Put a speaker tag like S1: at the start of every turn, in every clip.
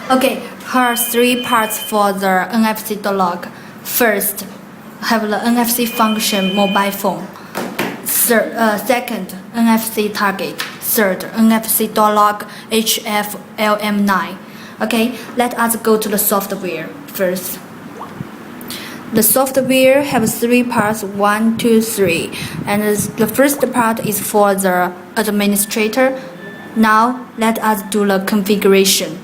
S1: Okay, here are three parts for the NFC door lock. First, have the NFC function mobile phone. Second, NFC target. Third, NFC door lock HF LM9. Okay, let us go to the software first. The software has three parts, 1, 2, 3, and the first part is for the administrator. Now let us do the configuration.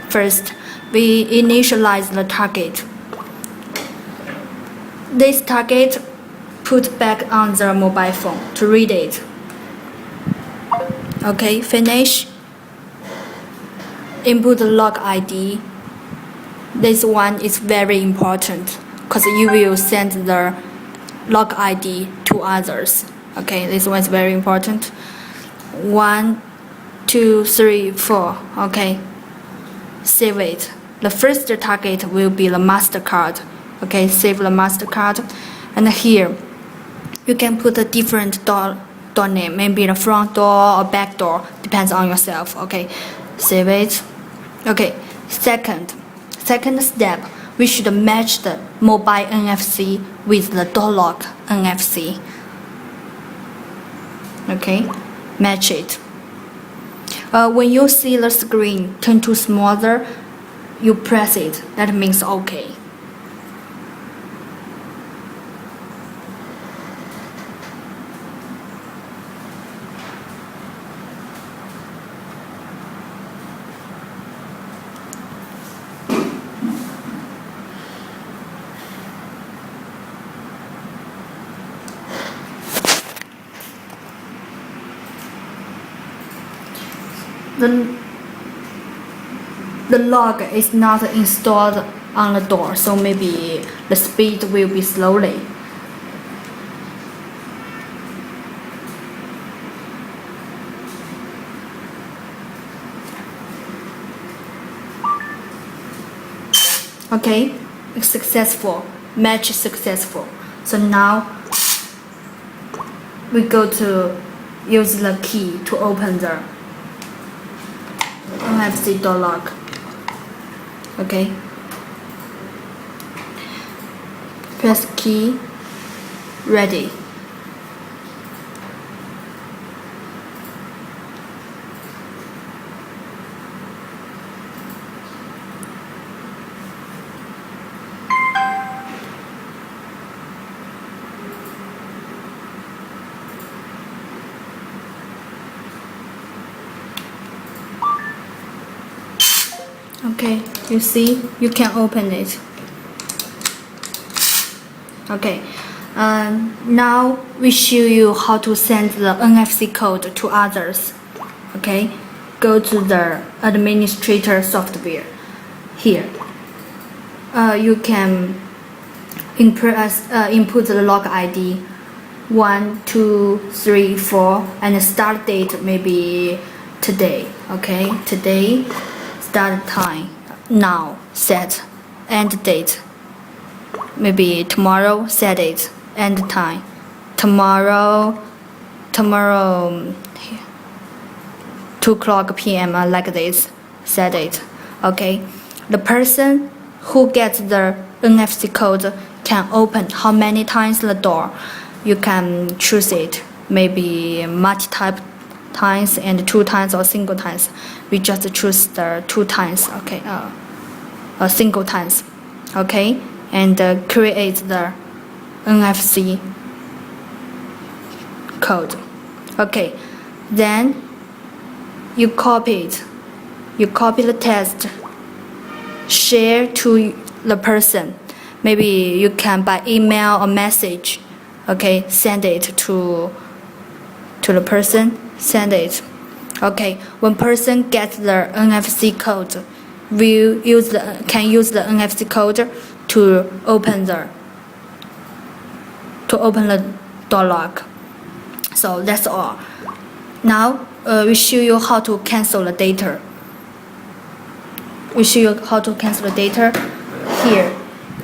S1: First, we initialize the target. This target put back on the mobile phone to read it. Okay, finish. Input the log ID. This one is very important because you will send the log ID to others. Okay, this one is very important. 1, 2, 3, 4. Okay, save it. The first target will be the MasterCard. Okay, save the MasterCard. And here, you can put a different door name, maybe the front door or back door, depends on yourself. Okay, save it. Okay, second step, we should match the mobile NFC with the door lock NFC. Okay, match it. When you see the screen turn to smaller, you press it. That means okay. The lock is not installed on the door, so maybe the speed will be slowly. Okay, it's successful. Match is successful. So now we go to use the key to open the NFC door lock. Okay. Press key. Ready. Okay, you see, you can open it. Okay, now we show you how to send the NFC code to others. Okay, go to the administrator software. Here, you can input the log ID 1, 2, 3, 4, and the start date maybe today. Okay, today. Start time, now, set, end date, maybe tomorrow, set it, end time, tomorrow, 2:00 p.m. Like this, set it. Okay, the person who gets the NFC code can open how many times the door. You can choose it, maybe multi-type times and 2 times or single times. We just choose the 2 times. Okay, single times. Okay, and create the NFC code. Okay, then you copy it. You copy the text, share to the person. Maybe you can by email or message. Okay, send it to the person. Send it. Okay, when person gets the NFC code, we can use the NFC code to open the door lock. So that's all. Now we show you how to cancel the data.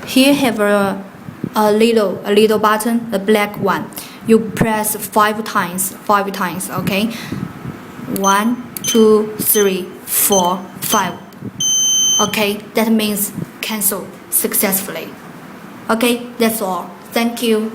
S1: Here have a little button, the black one. You press 5 times. Okay, 1, 2, 3, 4, 5. Okay, that means cancel successfully. Okay, that's all. Thank you.